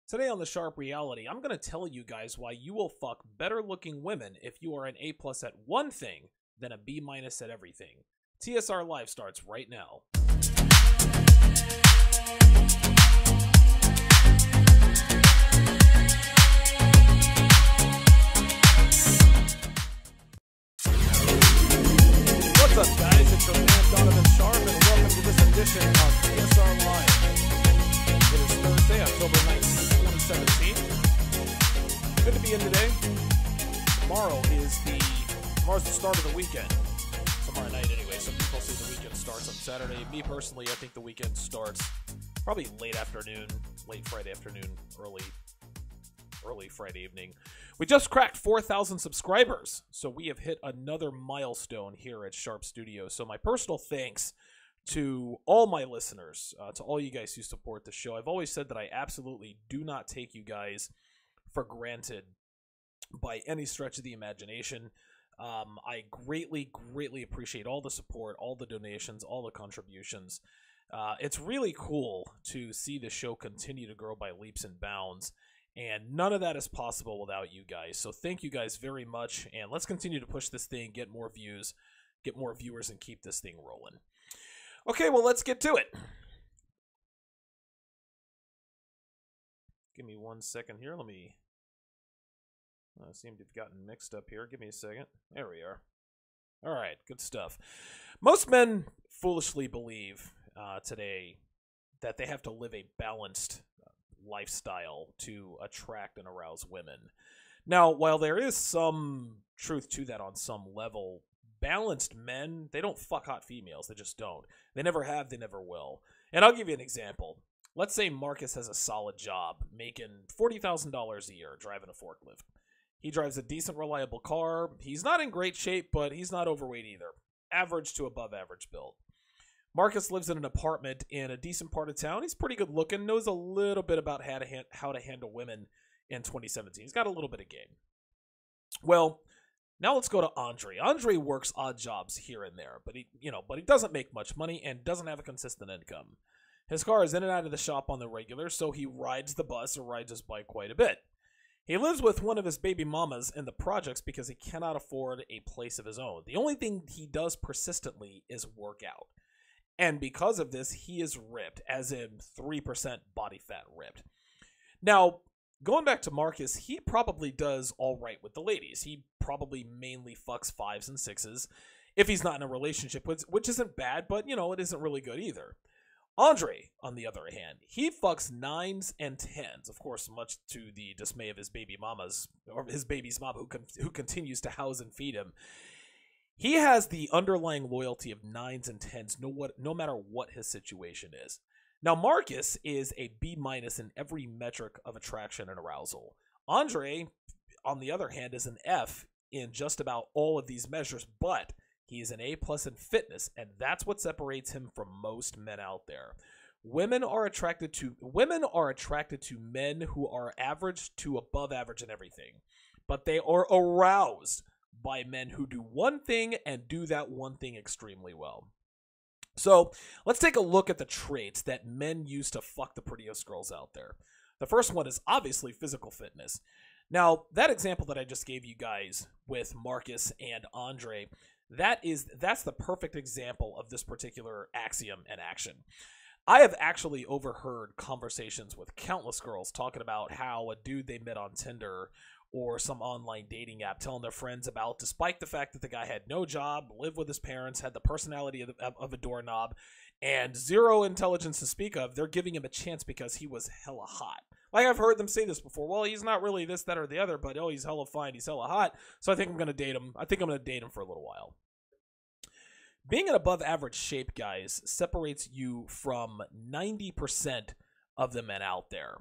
Today on The Sharp Reality, I'm going to tell you guys why you will fuck better looking women if you are an A+ at one thing than a B- at everything. TSR Live starts right now. What's up, guys? It's your man Donovan Sharp, and welcome to this edition of TSR Live. It is Thursday, October 19th, 2017. Good to be in today. Tomorrow's the start of the weekend. Tomorrow night, anyway. Some people say the weekend starts on Saturday. Me personally, I think the weekend starts probably late Friday afternoon, early Friday evening. We just cracked 4,000 subscribers, so we have hit another milestone here at Sharp Studios. So my personal thanks to all my listeners, to all you guys who support the show. I've always said that I absolutely do not take you guys for granted by any stretch of the imagination. I greatly appreciate all the support, all the donations, all the contributions. It's really cool to see the show continue to grow by leaps and bounds. And none of that is possible without you guys. So thank you guys very much. And let's continue to push this thing, get more views, get more viewers, and keep this thing rolling. Okay, well, let's get to it. Give me 1 second here. Let me... I seem to have gotten mixed up here. Give me a second. There we are. All right, good stuff. Most men foolishly believe today that they have to live a balanced lifestyle to attract and arouse women. Now, while there is some truth to that on some level, balanced men, they don't fuck hot females. They just don't. They never have, they never will. And I'll give you an example. Let's say Marcus has a solid job, making $40,000 a year, driving a forklift. He drives a decent, reliable car. He's not in great shape, but he's not overweight either. Average to above average build. Marcus lives in an apartment in a decent part of town. He's pretty good looking, knows a little bit about how to handle women in 2017. He's got a little bit of game. Well, now let's go to Andre. Andre works odd jobs here and there, but he doesn't make much money and doesn't have a consistent income. His car is in and out of the shop on the regular, so he rides the bus or rides his bike quite a bit. He lives with one of his baby mamas in the projects because he cannot afford a place of his own. The only thing he does persistently is work out. And because of this, he is ripped, as in 3% body fat ripped. Now, going back to Marcus, he probably does all right with the ladies. He probably mainly fucks 5s and 6s if he's not in a relationship, which isn't bad, but, it isn't really good either. Andre, on the other hand, he fucks 9s and 10s, of course, much to the dismay of his baby mamas, or his baby's mom, who continues to house and feed him. He has the underlying loyalty of 9s and 10s, no matter what his situation is. Now, Marcus is a B- in every metric of attraction and arousal. Andre, on the other hand, is an F in just about all of these measures, but he is an A+ in fitness, and that's what separates him from most men out there. Women are attracted to men who are average to above average in everything, but they are aroused by men who do one thing and do that one thing extremely well. So let's take a look at the traits that men use to fuck the prettiest girls out there. The first one is obviously physical fitness. Now, that example that I just gave you guys with Marcus and Andre, that's the perfect example of this particular axiom in action. I have actually overheard conversations with countless girls talking about how a dude they met on Tinder or some online dating app telling their friends about, despite the fact that the guy had no job, lived with his parents, had the personality of a doorknob, and zero intelligence to speak of, they're giving him a chance because he was hella hot. Like, I've heard them say this before. Well, he's not really this, that, or the other, but he's hella fine, he's hella hot, so I think I'm going to date him. I think I'm going to date him for a little while. Being in above average shape, guys, separates you from 90% of the men out there.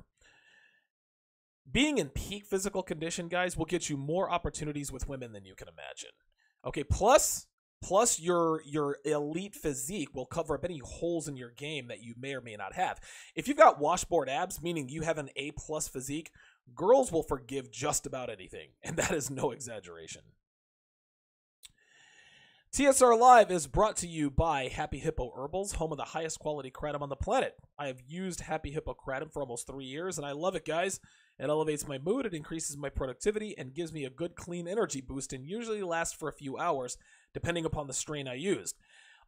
Being in peak physical condition, guys, will get you more opportunities with women than you can imagine. Okay, plus your elite physique will cover up any holes in your game that you may or may not have. If you've got washboard abs, meaning you have an A+ physique, girls will forgive just about anything, and that is no exaggeration. TSR Live is brought to you by Happy Hippo Herbals, home of the highest quality kratom on the planet. I have used Happy Hippo kratom for almost 3 years, and I love it, guys. It elevates my mood, it increases my productivity, and gives me a good, clean energy boost, and usually lasts for a few hours, depending upon the strain I used.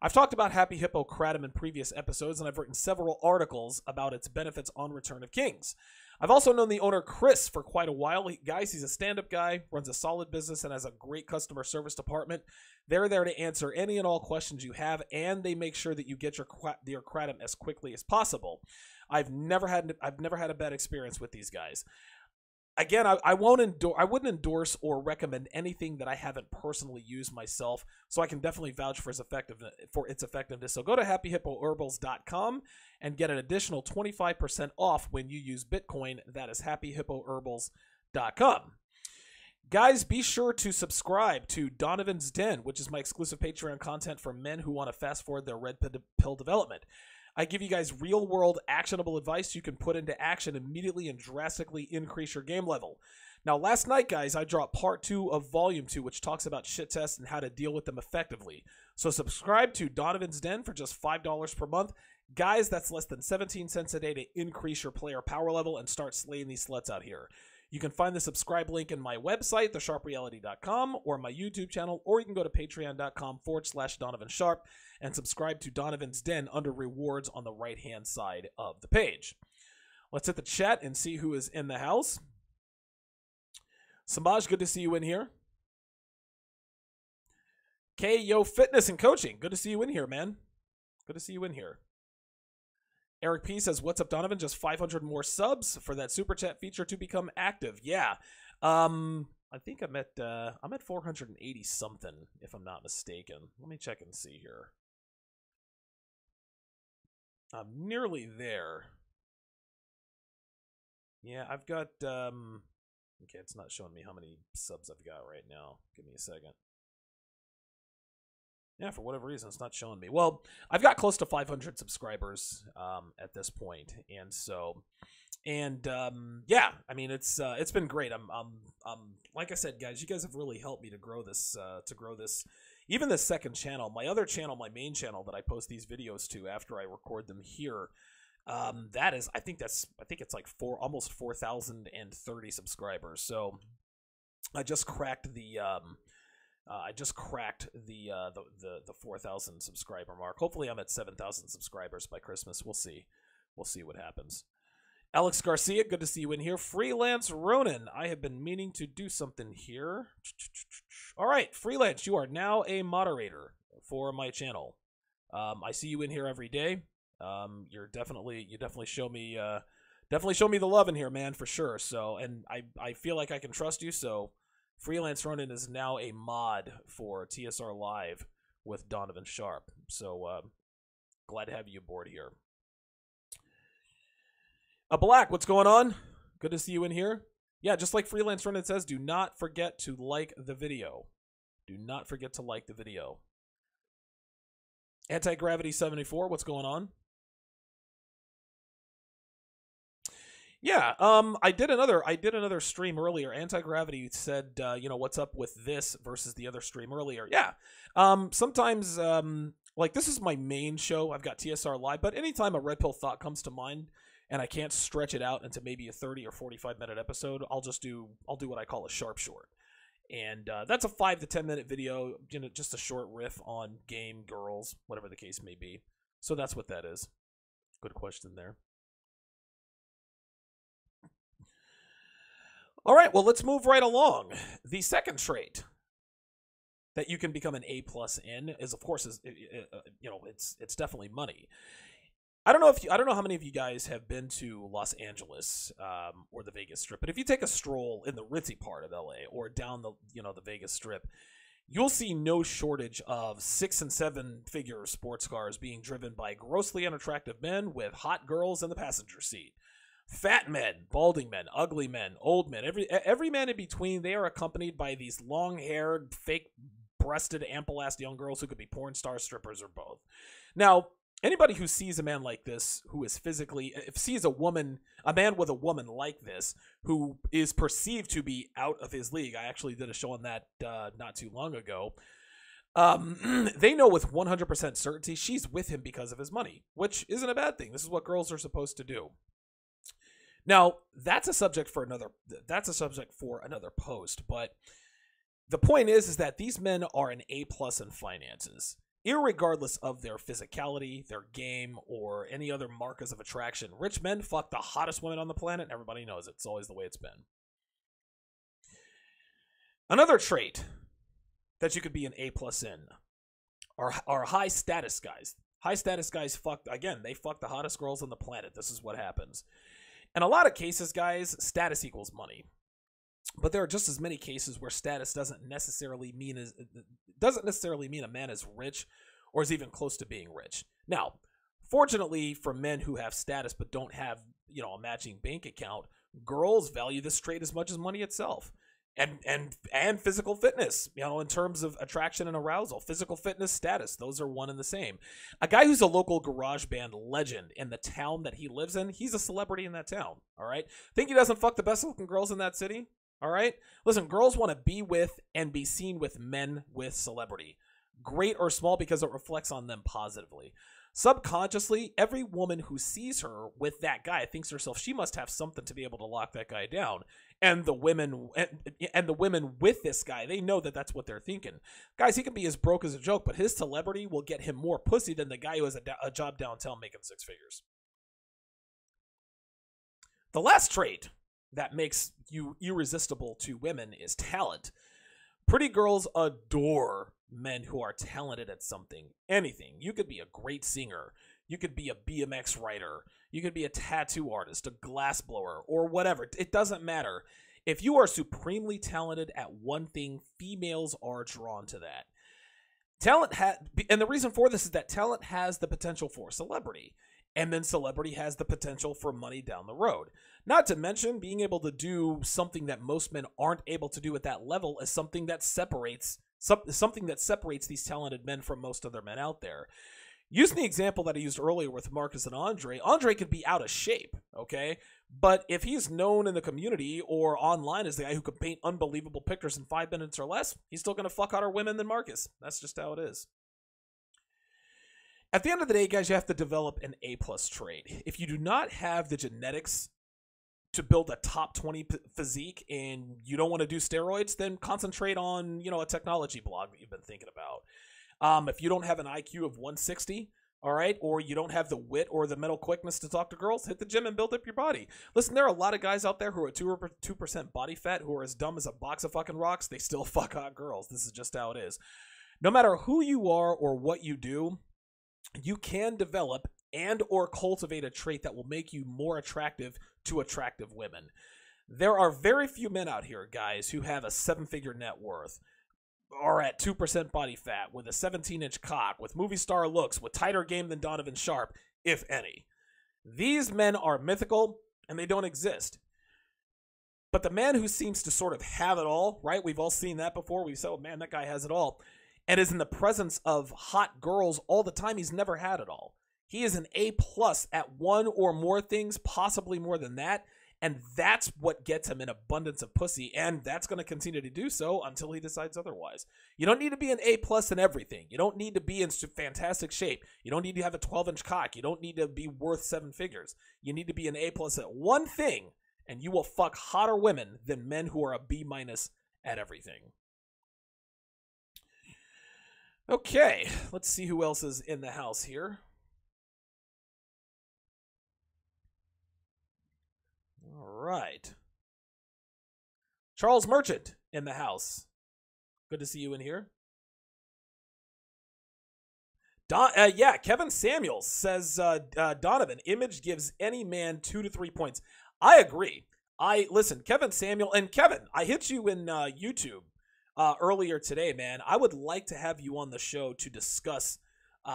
I've talked about Happy Hippo kratom in previous episodes, and I've written several articles about its benefits on Return of Kings. I've also known the owner, Chris, for quite a while. Guys, he's a stand-up guy, runs a solid business, and has a great customer service department. They're there to answer any and all questions you have, and they make sure that you get your kratom as quickly as possible. I've never had a bad experience with these guys. Again, I wouldn't endorse or recommend anything that I haven't personally used myself, so I can definitely vouch for its effectiveness. So go to happyhippoherbals.com and get an additional 25% off when you use Bitcoin. That is happyhippoherbals.com. Guys, be sure to subscribe to Donovan's Den, which is my exclusive Patreon content for men who want to fast forward their red pill development. I give you guys real-world, actionable advice you can put into action immediately and drastically increase your game level. Now, last night, guys, I dropped part 2 of Volume 2, which talks about shit tests and how to deal with them effectively. So subscribe to Donovan's Den for just $5 per month. Guys, that's less than 17 cents a day to increase your player power level and start slaying these sluts out here. You can find the subscribe link in my website, thesharpreality.com, or my YouTube channel, or you can go to patreon.com/Donovan Sharp and subscribe to Donovan's Den under rewards on the right-hand side of the page. Let's hit the chat and see who is in the house. Samaj, good to see you in here. Yo Fitness and Coaching, good to see you in here, man. Good to see you in here. Eric P says, "What's up, Donovan? Just 500 more subs for that super chat feature to become active." Yeah, I think I'm at 480 something, if I'm not mistaken. Let me check and see here. I'm nearly there. Yeah, I've got okay, it's not showing me how many subs I've got right now. Give me a second. Yeah, for whatever reason, it's not showing me. Well, I've got close to 500 subscribers at this point, and so, yeah, I mean, it's been great. I'm like I said, guys, you guys have really helped me to grow this, even this second channel. My other channel, my main channel that I post these videos to after I record them here, that is, I think it's like almost 4,030 subscribers. So I just cracked the 4,000 subscriber mark. Hopefully I'm at 7,000 subscribers by Christmas. We'll see. We'll see what happens. Alex Garcia, good to see you in here. Freelance Ronan, I have been meaning to do something here. All right, Freelance, you are now a moderator for my channel. I see you in here every day. You definitely show me the love in here, man, for sure. So, and I feel like I can trust you. So, Freelance Ronan is now a mod for TSR Live with Donovan Sharp. So, glad to have you aboard here. Black, what's going on? Good to see you in here. Yeah, just like Freelance Ronan says, do not forget to like the video. Do not forget to like the video. Anti-Gravity 74, what's going on? Yeah, I did another stream earlier. Anti-Gravity said, you know, what's up with this versus the other stream earlier. Yeah, sometimes, like, this is my main show. I've got TSR Live, but anytime a red pill thought comes to mind and I can't stretch it out into maybe a 30 or 45-minute episode, I'll do what I call a sharp short. And that's a 5 to 10 minute video, you know, just a short riff on game, girls, whatever the case may be. So that's what that is. Good question there. All right, well, let's move right along. The second trait that you can become an A+ in is, of course, you know, it's definitely money. I don't know how many of you guys have been to Los Angeles or the Vegas Strip, but if you take a stroll in the ritzy part of LA or down the Vegas Strip, you'll see no shortage of 6- and 7-figure sports cars being driven by grossly unattractive men with hot girls in the passenger seat. Fat men, balding men, ugly men, old men, every man in between, they are accompanied by these long-haired, fake-breasted, ample-assed young girls who could be porn stars, strippers, or both. Now, anybody who sees a man like this, who is sees a man with a woman like this, who is perceived to be out of his league. I actually did a show on that not too long ago. They know with 100% certainty she's with him because of his money, which isn't a bad thing. This is what girls are supposed to do. Now, that's a subject for another post, but the point is that these men are an A+ in finances. Irregardless of their physicality, their game, or any other markers of attraction, rich men fuck the hottest women on the planet, and everybody knows it. It's always the way it's been. Another trait that you could be an A+ in are high status guys. High status guys they fuck the hottest girls on the planet. This is what happens. In a lot of cases, guys, status equals money. But there are just as many cases where status doesn't necessarily mean a man is rich or is even close to being rich. Now, fortunately for men who have status but don't have, a matching bank account, girls value this trait as much as money itself. And physical fitness, in terms of attraction and arousal. Physical fitness, status, those are one and the same. A guy who's a local garage band legend in the town that he lives in, he's a celebrity in that town, all right? Think he doesn't fuck the best looking girls in that city? All right? Listen, girls want to be with and be seen with men with celebrity. Great or small, because it reflects on them positively. Subconsciously, every woman who sees her with that guy thinks to herself, she must have something to be able to lock that guy down. And the women with this guy, they know that that's what they're thinking. Guys, he can be as broke as a joke, but his celebrity will get him more pussy than the guy who has a job downtown making 6 figures. The last trait that makes you irresistible to women is talent. Pretty girls adore men who are talented at something, anything. You could be a great singer, you could be a BMX rider, you could be a tattoo artist, a glassblower, or whatever. It doesn't matter. If you are supremely talented at one thing, females are drawn to that. And the reason for this is that talent has the potential for celebrity, and then celebrity has the potential for money down the road. Not to mention, being able to do something that most men aren't able to do at that level is something that separates these talented men from most other men out there. Using the example that I used earlier with Marcus and Andre could be out of shape, okay? But if he's known in the community or online as the guy who can paint unbelievable pictures in 5 minutes or less, he's still going to fuck hotter women than Marcus. That's just how it is. At the end of the day, guys, you have to develop an A+ trait. If you do not have the genetics to build a top 20 physique and you don't want to do steroids, then concentrate on, a technology blog that you've been thinking about. If you don't have an IQ of 160, all right, or you don't have the wit or the mental quickness to talk to girls, hit the gym and build up your body. Listen, there are a lot of guys out there who are 2% body fat who are as dumb as a box of fucking rocks. They still fuck hot girls. This is just how it is. No matter who you are or what you do, you can develop and or cultivate a trait that will make you more attractive to attractive women. There are very few men out here, guys, who have a 7-figure net worth, are at 2% body fat, with a 17-inch cock, with movie star looks, with tighter game than Donovan Sharp, if any. These men are mythical, and they don't exist. But the man who seems to sort of have it all, right? We've all seen that before. We've said, oh, man, that guy has it all. And is in the presence of hot girls all the time. He's never had it all. He is an A+ at one or more things, possibly more than that. And that's what gets him an abundance of pussy. And that's going to continue to do so until he decides otherwise. You don't need to be an A+ in everything. You don't need to be in fantastic shape. You don't need to have a 12-inch cock. You don't need to be worth 7 figures. You need to be an A+ at one thing, and you will fuck hotter women than men who are a B- at everything. Okay, let's see who else is in the house here. All right. Charles Merchant in the house. Good to see you in here. Kevin Samuels says, Donovan, image gives any man 2 to 3 points. I agree. Listen, Kevin Samuel, and Kevin, I hit you in YouTube earlier today, man. I would like to have you on the show to discuss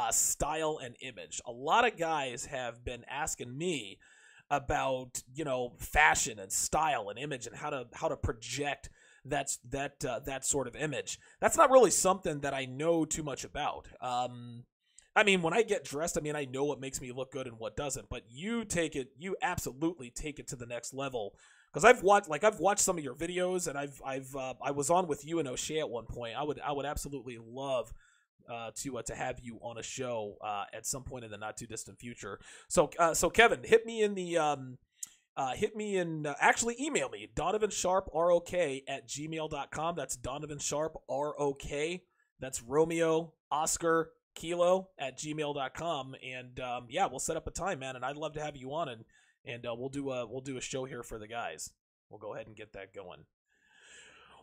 style and image. A lot of guys have been asking me about, fashion and style and image and how to project that sort of image. That's not really something that I know too much about. When I get dressed, I know what makes me look good and what doesn't, but you absolutely take it to the next level. Because I've watched some of your videos, and I was on with you and O'Shea at one point. I would absolutely love to have you on a show at some point in the not too distant future. So Kevin, hit me in the actually email me, DonovanSharpROK@gmail.com. That's DonovanSharpROK. That's Romeo Oscar Kilo @gmail.com. And yeah, we'll set up a time, man. And I'd love to have you on, and we'll do a show here for the guys. We'll go ahead and get that going.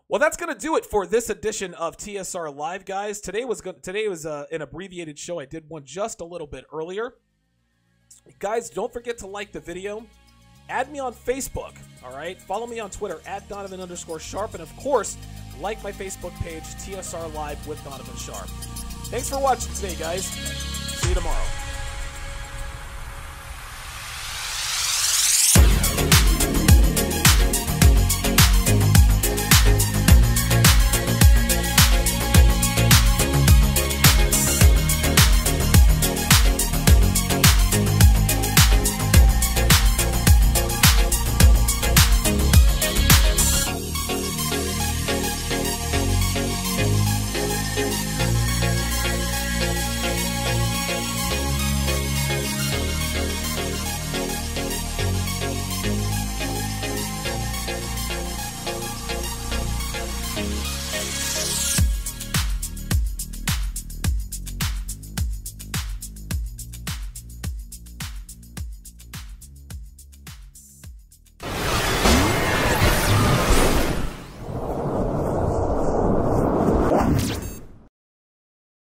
Well, that's going to do it for this edition of TSR Live, guys. Today was an abbreviated show. I did one just a little bit earlier. Guys, don't forget to like the video. Add me on Facebook, all right? Follow me on Twitter @Donovan_Sharp. And, of course, like my Facebook page, TSR Live with Donovan Sharp. Thanks for watching today, guys. See you tomorrow.